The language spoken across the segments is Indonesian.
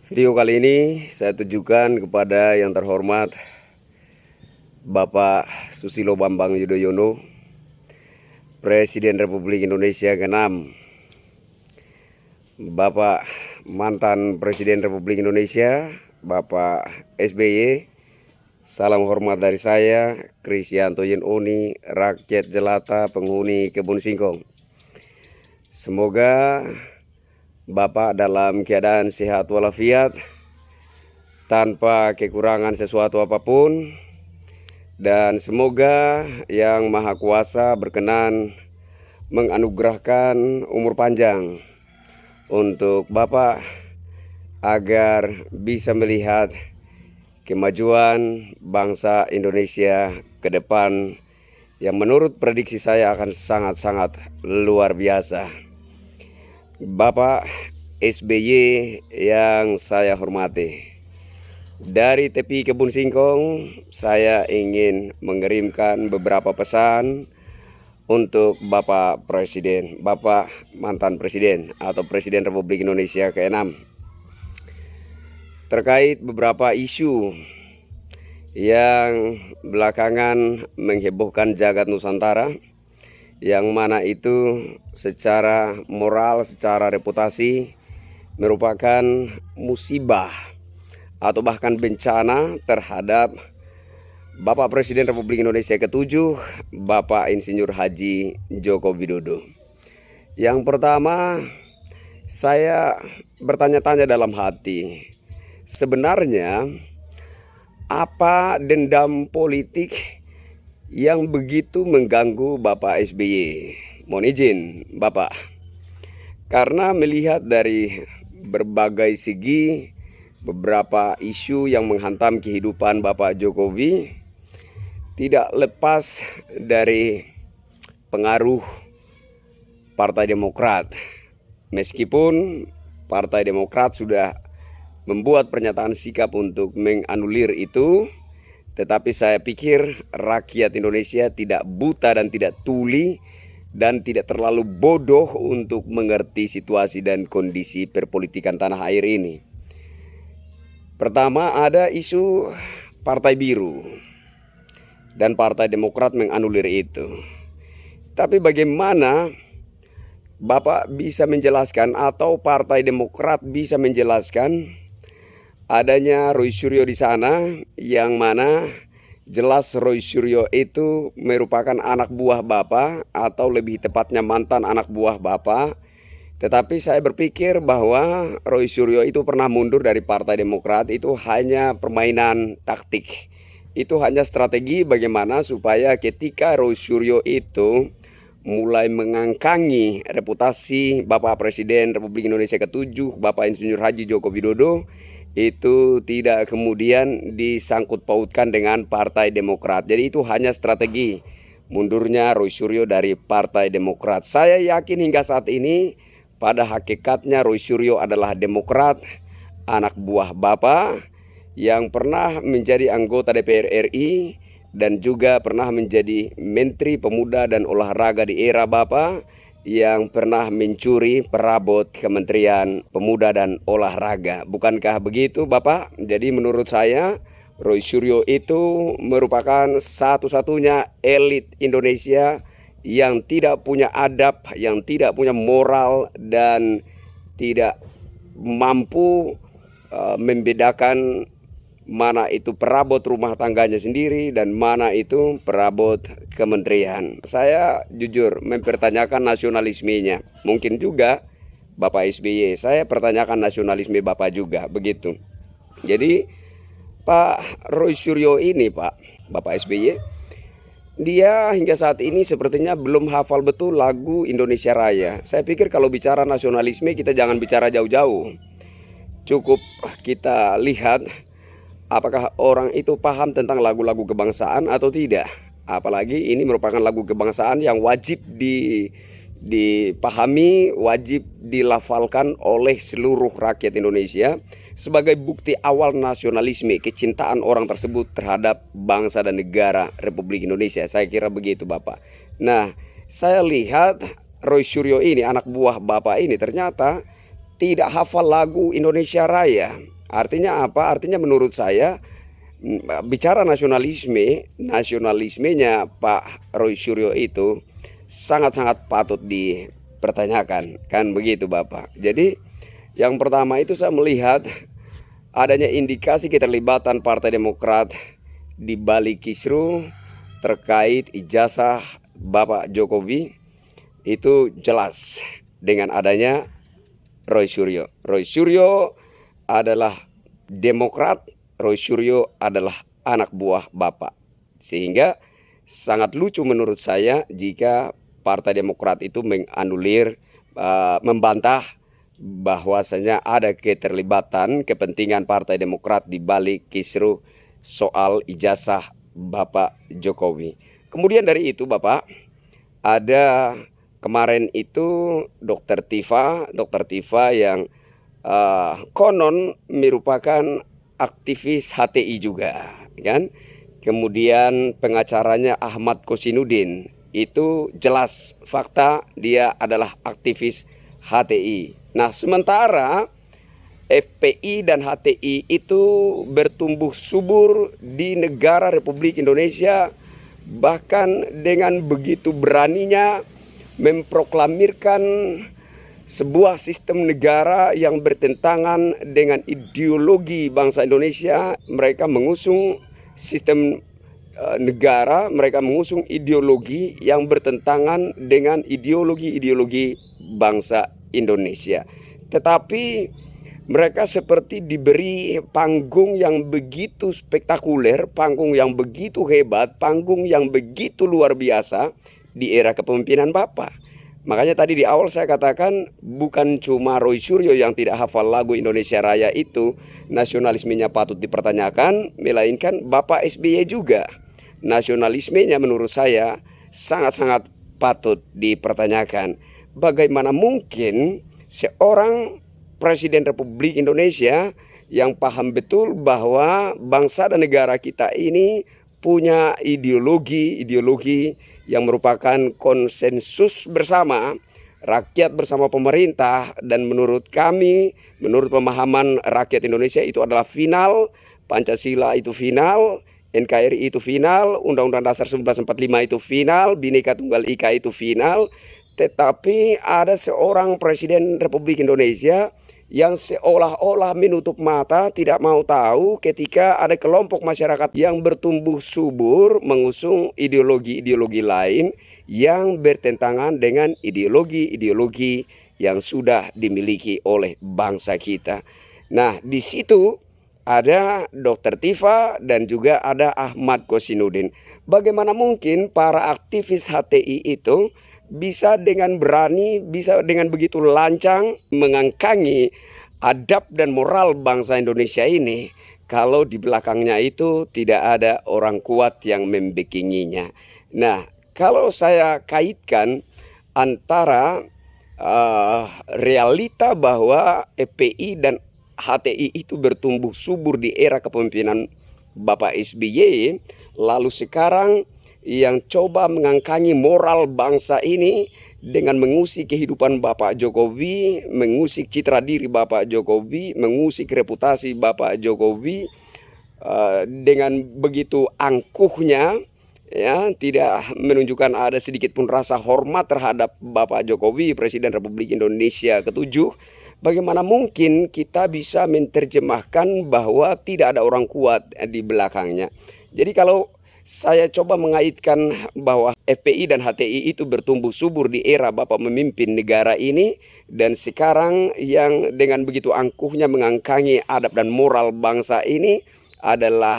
Video kali ini saya tujukan kepada yang terhormat Bapak Susilo Bambang Yudhoyono, Presiden Republik Indonesia ke-6. Bapak mantan Presiden Republik Indonesia, Bapak SBY. Salam hormat dari saya, Krisyanto Yenoni, rakyat jelata penghuni Kebun Singkong. Semoga Bapak dalam keadaan sehat walafiat, tanpa kekurangan sesuatu apapun, dan semoga Yang Maha Kuasa berkenan menganugerahkan umur panjang untuk Bapak agar bisa melihat kemajuan bangsa Indonesia ke depan yang menurut prediksi saya akan sangat-sangat luar biasa. Bapak SBY yang saya hormati, dari tepi Kebun Singkong saya ingin mengirimkan beberapa pesan untuk Bapak Presiden, Bapak mantan Presiden atau Presiden Republik Indonesia ke-6, terkait beberapa isu yang belakangan menghebohkan jagat Nusantara, yang mana itu secara moral, secara reputasi merupakan musibah atau bahkan bencana terhadap Bapak Presiden Republik Indonesia ke-7, Bapak Insinyur Haji Joko Widodo. Yang pertama, saya bertanya-tanya dalam hati, sebenarnya apa dendam politik yang begitu mengganggu Bapak SBY? Mohon izin Bapak, karena melihat dari berbagai segi beberapa isu yang menghantam kehidupan Bapak Jokowi, tidak lepas dari pengaruh Partai Demokrat. Meskipun Partai Demokrat sudah membuat pernyataan sikap untuk menganulir itu, tetapi saya pikir rakyat Indonesia tidak buta dan tidak tuli dan tidak terlalu bodoh untuk mengerti situasi dan kondisi perpolitikan tanah air ini. Pertama, ada isu Partai Biru dan Partai Demokrat menganulir itu. Tapi bagaimana Bapak bisa menjelaskan atau Partai Demokrat bisa menjelaskan adanya Roy Suryo di sana, yang mana jelas Roy Suryo itu merupakan anak buah Bapak, atau lebih tepatnya mantan anak buah Bapak. Tetapi saya berpikir bahwa Roy Suryo itu pernah mundur dari Partai Demokrat, itu hanya permainan taktik. Itu hanya strategi bagaimana supaya ketika Roy Suryo itu mulai mengangkangi reputasi Bapak Presiden Republik Indonesia ke-7, Bapak Insinyur Haji Joko Widodo, itu tidak kemudian disangkut pautkan dengan Partai Demokrat. Jadi itu hanya strategi mundurnya Roy Suryo dari Partai Demokrat. Saya yakin hingga saat ini pada hakikatnya Roy Suryo adalah Demokrat, anak buah Bapak yang pernah menjadi anggota DPR RI dan juga pernah menjadi Menteri Pemuda dan Olahraga di era Bapak, yang pernah mencuri perabot Kementerian Pemuda dan Olahraga. Bukankah begitu Bapak? Jadi menurut saya Roy Suryo itu merupakan satu-satunya elit Indonesia yang tidak punya adab, yang tidak punya moral, dan tidak mampu membedakan mana itu perabot rumah tangganya sendiri dan mana itu perabot kementerian. Saya jujur mempertanyakan nasionalismenya. Mungkin juga Bapak SBY, saya pertanyakan nasionalisme Bapak juga, begitu. Jadi Pak Roy Suryo ini, Bapak SBY, dia hingga saat ini sepertinya belum hafal betul lagu Indonesia Raya. Saya pikir kalau bicara nasionalisme kita jangan bicara jauh-jauh. Cukup kita lihat apakah orang itu paham tentang lagu-lagu kebangsaan atau tidak. Apalagi ini merupakan lagu kebangsaan yang wajib dipahami, wajib dilafalkan oleh seluruh rakyat Indonesia sebagai bukti awal nasionalisme, kecintaan orang tersebut terhadap bangsa dan negara Republik Indonesia. Saya kira begitu Bapak. Nah, saya lihat Roy Suryo ini, anak buah Bapak ini, ternyata tidak hafal lagu Indonesia Raya. Artinya apa? Artinya menurut saya bicara nasionalismenya Pak Roy Suryo itu sangat-sangat patut dipertanyakan, kan begitu Bapak. Jadi yang pertama itu saya melihat adanya indikasi keterlibatan Partai Demokrat di balik kisru terkait ijazah Bapak Jokowi itu jelas dengan adanya Roy Suryo. Roy Suryo adalah Demokrat, Roy Suryo adalah anak buah Bapak. Sehingga sangat lucu menurut saya jika Partai Demokrat itu menganulir, membantah bahwasanya ada keterlibatan kepentingan Partai Demokrat di balik kisru soal ijazah Bapak Jokowi. Kemudian dari itu Bapak, ada kemarin itu Dokter Tifa yang konon merupakan aktivis HTI juga, kan? Kemudian pengacaranya Ahmad Kosinudin itu jelas fakta dia adalah aktivis HTI. Nah, sementara FPI dan HTI itu bertumbuh subur di negara Republik Indonesia, bahkan dengan begitu beraninya memproklamirkan sebuah sistem negara yang bertentangan dengan ideologi bangsa Indonesia. Mereka mengusung sistem negara, mereka mengusung ideologi yang bertentangan dengan ideologi bangsa Indonesia. Tetapi mereka seperti diberi panggung yang begitu spektakuler, panggung yang begitu hebat, panggung yang begitu luar biasa di era kepemimpinan Bapak. Makanya tadi di awal saya katakan bukan cuma Roy Suryo yang tidak hafal lagu Indonesia Raya itu nasionalismenya patut dipertanyakan, melainkan Bapak SBY juga. Nasionalismenya menurut saya sangat-sangat patut dipertanyakan. Bagaimana mungkin seorang Presiden Republik Indonesia yang paham betul bahwa bangsa dan negara kita ini punya ideologi yang merupakan konsensus bersama, rakyat bersama pemerintah, dan menurut kami, menurut pemahaman rakyat Indonesia itu adalah final, Pancasila itu final, NKRI itu final, Undang-Undang Dasar 1945 itu final, Bhinneka Tunggal Ika itu final. Tetapi ada seorang Presiden Republik Indonesia yang seolah-olah menutup mata, tidak mau tahu ketika ada kelompok masyarakat yang bertumbuh subur mengusung ideologi lain yang bertentangan dengan ideologi yang sudah dimiliki oleh bangsa kita. Nah, di situ ada Dokter Tifa dan juga ada Ahmad Kosinudin. Bagaimana mungkin para aktivis HTI itu bisa dengan berani, bisa dengan begitu lancang mengangkangi adab dan moral bangsa Indonesia ini kalau di belakangnya itu tidak ada orang kuat yang membekinginya. Nah, kalau saya kaitkan antara realita bahwa FPI dan HTI itu bertumbuh subur di era kepemimpinan Bapak SBY, lalu sekarang yang coba mengangkangi moral bangsa ini dengan mengusik kehidupan Bapak Jokowi, mengusik citra diri Bapak Jokowi, mengusik reputasi Bapak Jokowi dengan begitu angkuhnya, ya, tidak menunjukkan ada sedikit pun rasa hormat terhadap Bapak Jokowi, Presiden Republik Indonesia ke-7. Bagaimana mungkin kita bisa menerjemahkan bahwa tidak ada orang kuat di belakangnya? Jadi kalau saya coba mengaitkan bahwa FPI dan HTI itu bertumbuh subur di era Bapak memimpin negara ini, dan sekarang yang dengan begitu angkuhnya mengangkangi adab dan moral bangsa ini adalah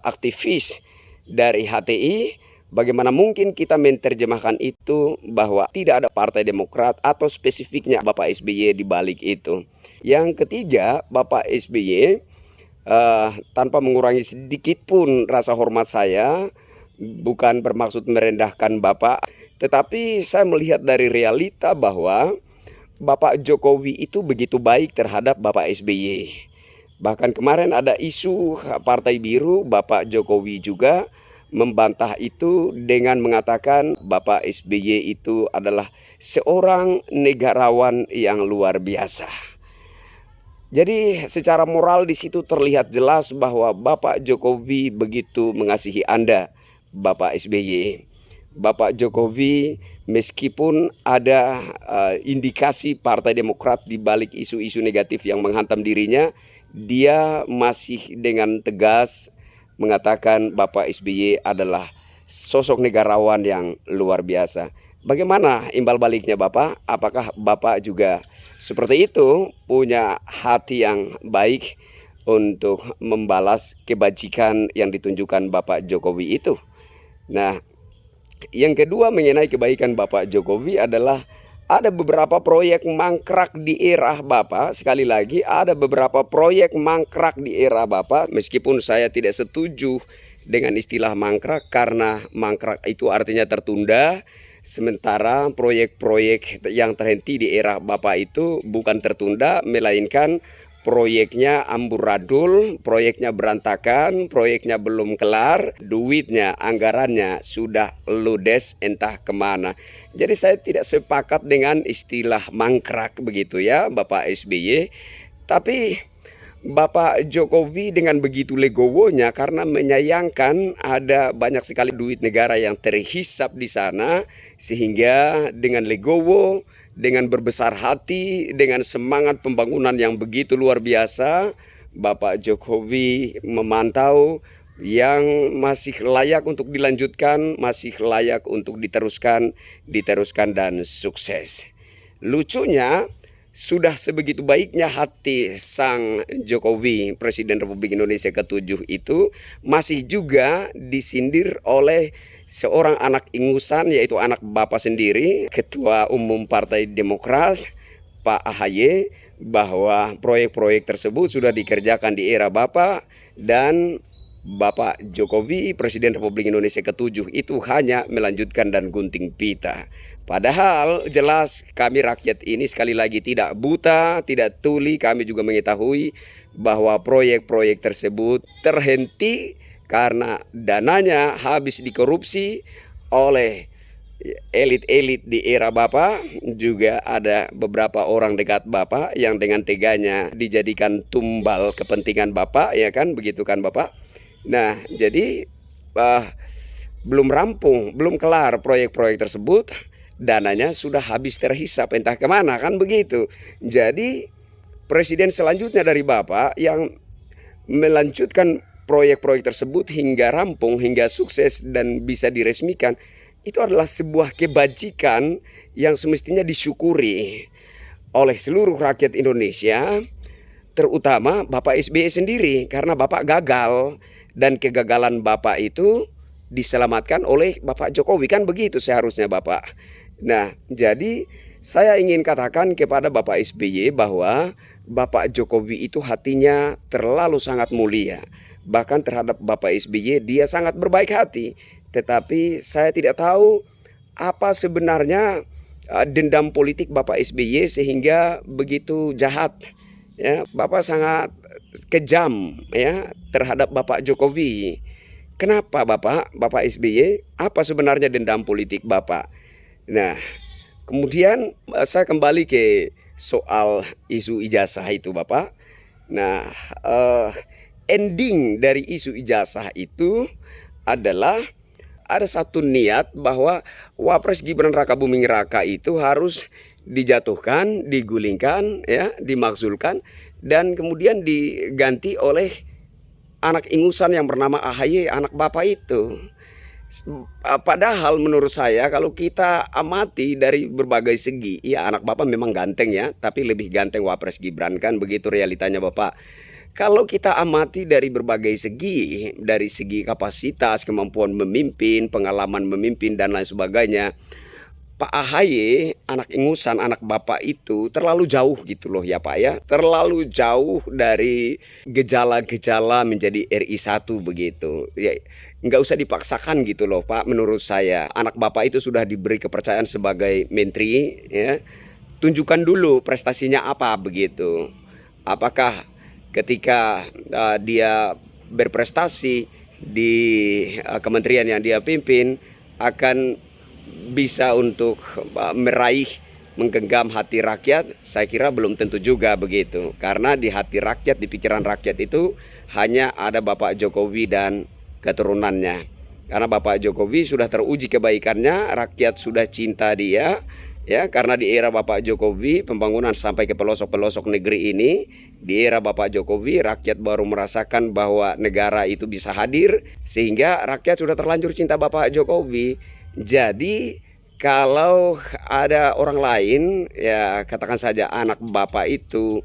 aktivis dari HTI. Bagaimana mungkin kita menerjemahkan itu bahwa tidak ada Partai Demokrat atau spesifiknya Bapak SBY di balik itu? Yang ketiga, Bapak SBY tanpa mengurangi sedikit pun rasa hormat saya, bukan bermaksud merendahkan Bapak, tetapi saya melihat dari realita bahwa Bapak Jokowi itu begitu baik terhadap Bapak SBY. Bahkan kemarin ada isu Partai Biru, Bapak Jokowi juga membantah itu dengan mengatakan Bapak SBY itu adalah seorang negarawan yang luar biasa. Jadi secara moral di situ terlihat jelas bahwa Bapak Jokowi begitu mengasihi Anda, Bapak SBY. Bapak Jokowi meskipun ada indikasi Partai Demokrat di balik isu-isu negatif yang menghantam dirinya, dia masih dengan tegas mengatakan Bapak SBY adalah sosok negarawan yang luar biasa. Bagaimana imbal baliknya Bapak? Apakah Bapak juga seperti itu, punya hati yang baik untuk membalas kebajikan yang ditunjukkan Bapak Jokowi itu? Nah, yang kedua mengenai kebaikan Bapak Jokowi adalah ada beberapa proyek mangkrak di era Bapak. Sekali lagi, ada beberapa proyek mangkrak di era Bapak, meskipun saya tidak setuju dengan istilah mangkrak, karena mangkrak itu artinya tertunda. Sementara proyek-proyek yang terhenti di era Bapak itu bukan tertunda, melainkan proyeknya amburadul, proyeknya berantakan, proyeknya belum kelar, duitnya, anggarannya sudah ludes entah kemana. Jadi saya tidak sepakat dengan istilah mangkrak begitu ya Bapak SBY. Tapi Bapak Jokowi dengan begitu legowonya karena menyayangkan ada banyak sekali duit negara yang terhisap di sana, sehingga dengan legowo, dengan berbesar hati, dengan semangat pembangunan yang begitu luar biasa, Bapak Jokowi memantau yang masih layak untuk dilanjutkan, masih layak untuk diteruskan dan sukses. Lucunya, sudah sebegitu baiknya hati sang Jokowi, Presiden Republik Indonesia ke-7 itu, masih juga disindir oleh seorang anak ingusan, yaitu anak Bapak sendiri, Ketua Umum Partai Demokrat, Pak AHY, bahwa proyek-proyek tersebut sudah dikerjakan di era Bapak, dan Bapak Jokowi, Presiden Republik Indonesia ke-7 itu hanya melanjutkan dan gunting pita. Padahal jelas kami rakyat ini sekali lagi tidak buta, tidak tuli. Kami juga mengetahui bahwa proyek-proyek tersebut terhenti karena dananya habis dikorupsi oleh elit-elit di era Bapak. Juga ada beberapa orang dekat Bapak yang dengan teganya dijadikan tumbal kepentingan Bapak, ya kan, begitu kan Bapak. Nah, jadi belum rampung, belum kelar proyek-proyek tersebut, dananya sudah habis terhisap entah kemana, kan begitu. Jadi presiden selanjutnya dari Bapak yang melanjutkan proyek-proyek tersebut hingga rampung, hingga sukses dan bisa diresmikan, itu adalah sebuah kebajikan yang semestinya disyukuri oleh seluruh rakyat Indonesia, terutama Bapak SBY sendiri, karena Bapak gagal dan kegagalan Bapak itu diselamatkan oleh Bapak Jokowi, kan begitu seharusnya Bapak. Nah, jadi saya ingin katakan kepada Bapak SBY bahwa Bapak Jokowi itu hatinya terlalu sangat mulia. Bahkan terhadap Bapak SBY dia sangat berbaik hati. Tetapi saya tidak tahu apa sebenarnya dendam politik Bapak SBY sehingga begitu jahat. Ya, Bapak sangat kejam ya terhadap Bapak Jokowi. Kenapa Bapak SBY? Apa sebenarnya dendam politik Bapak? Nah, kemudian saya kembali ke soal isu ijazah itu Bapak. Nah, ending dari isu ijazah itu adalah ada satu niat bahwa Wapres Gibran Rakabuming Raka itu harus dijatuhkan, digulingkan, ya, dimakzulkan, dan kemudian diganti oleh anak ingusan yang bernama AHY, anak Bapak itu. Padahal menurut saya kalau kita amati dari berbagai segi, ya anak Bapak memang ganteng ya, tapi lebih ganteng Wapres Gibran, kan begitu realitanya Bapak. Kalau kita amati dari berbagai segi, dari segi kapasitas, kemampuan memimpin, pengalaman memimpin dan lain sebagainya, Pak AHY, anak ingusan, anak Bapak itu terlalu jauh gitu loh ya Pak ya. Terlalu jauh dari gejala-gejala menjadi RI1 begitu. Ya, nggak usah dipaksakan gitu loh Pak, menurut saya. Anak Bapak itu sudah diberi kepercayaan sebagai menteri ya. Tunjukkan dulu prestasinya apa begitu. Apakah ketika dia berprestasi di kementerian yang dia pimpin akan bisa untuk meraih menggenggam hati rakyat? Saya kira belum tentu juga begitu. Karena di hati rakyat, di pikiran rakyat itu hanya ada Bapak Jokowi dan keturunannya. Karena Bapak Jokowi sudah teruji kebaikannya, rakyat sudah cinta dia. Ya, karena di era Bapak Jokowi pembangunan sampai ke pelosok-pelosok negeri ini. Di era Bapak Jokowi rakyat baru merasakan bahwa negara itu bisa hadir, sehingga rakyat sudah terlanjur cinta Bapak Jokowi. Jadi kalau ada orang lain, ya katakan saja anak Bapak itu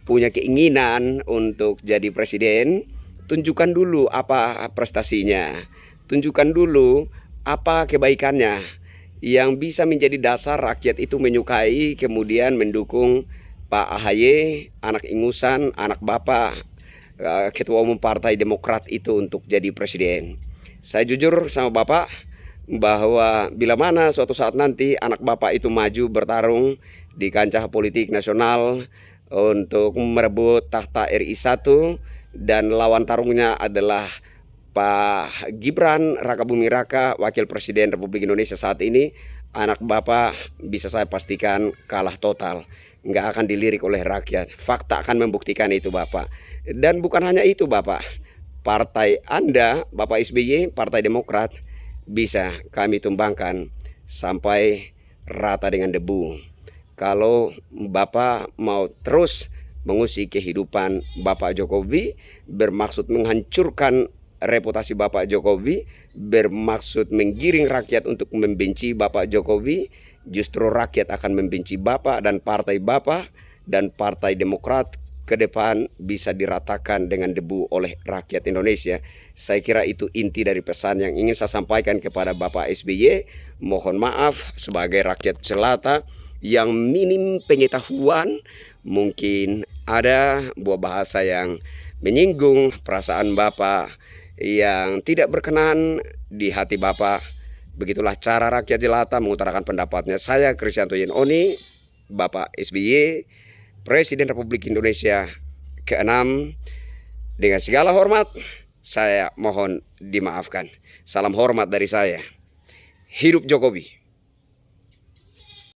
punya keinginan untuk jadi presiden, tunjukkan dulu apa prestasinya, tunjukkan dulu apa kebaikannya yang bisa menjadi dasar rakyat itu menyukai, kemudian mendukung Pak AHY, anak ingusan, anak Bapak, Ketua Umum Partai Demokrat itu untuk jadi presiden. Saya jujur sama Bapak bahwa bila mana suatu saat nanti anak Bapak itu maju bertarung di kancah politik nasional untuk merebut tahta RI 1 dan lawan tarungnya adalah Pak Gibran Rakabuming Raka, Wakil Presiden Republik Indonesia saat ini, anak Bapak bisa saya pastikan kalah total. Nggak akan dilirik oleh rakyat. Fakta akan membuktikan itu Bapak. Dan bukan hanya itu Bapak. Partai Anda, Bapak SBY, Partai Demokrat, bisa kami tumbangkan sampai rata dengan debu. Kalau Bapak mau terus mengusik kehidupan Bapak Jokowi, bermaksud menghancurkan reputasi Bapak Jokowi, bermaksud menggiring rakyat untuk membenci Bapak Jokowi, justru rakyat akan membenci Bapak dan Partai Bapak, dan Partai Demokrat ke depan bisa diratakan dengan debu oleh rakyat Indonesia. Saya kira itu inti dari pesan yang ingin saya sampaikan kepada Bapak SBY. Mohon maaf sebagai rakyat jelata yang minim pengetahuan, mungkin ada buah bahasa yang menyinggung perasaan Bapak yang tidak berkenan di hati Bapak. Begitulah cara rakyat jelata mengutarakan pendapatnya. Saya Kristianto Yenoni, Bapak SBY, Presiden Republik Indonesia ke-6. Dengan segala hormat, saya mohon dimaafkan. Salam hormat dari saya. Hidup Jokowi.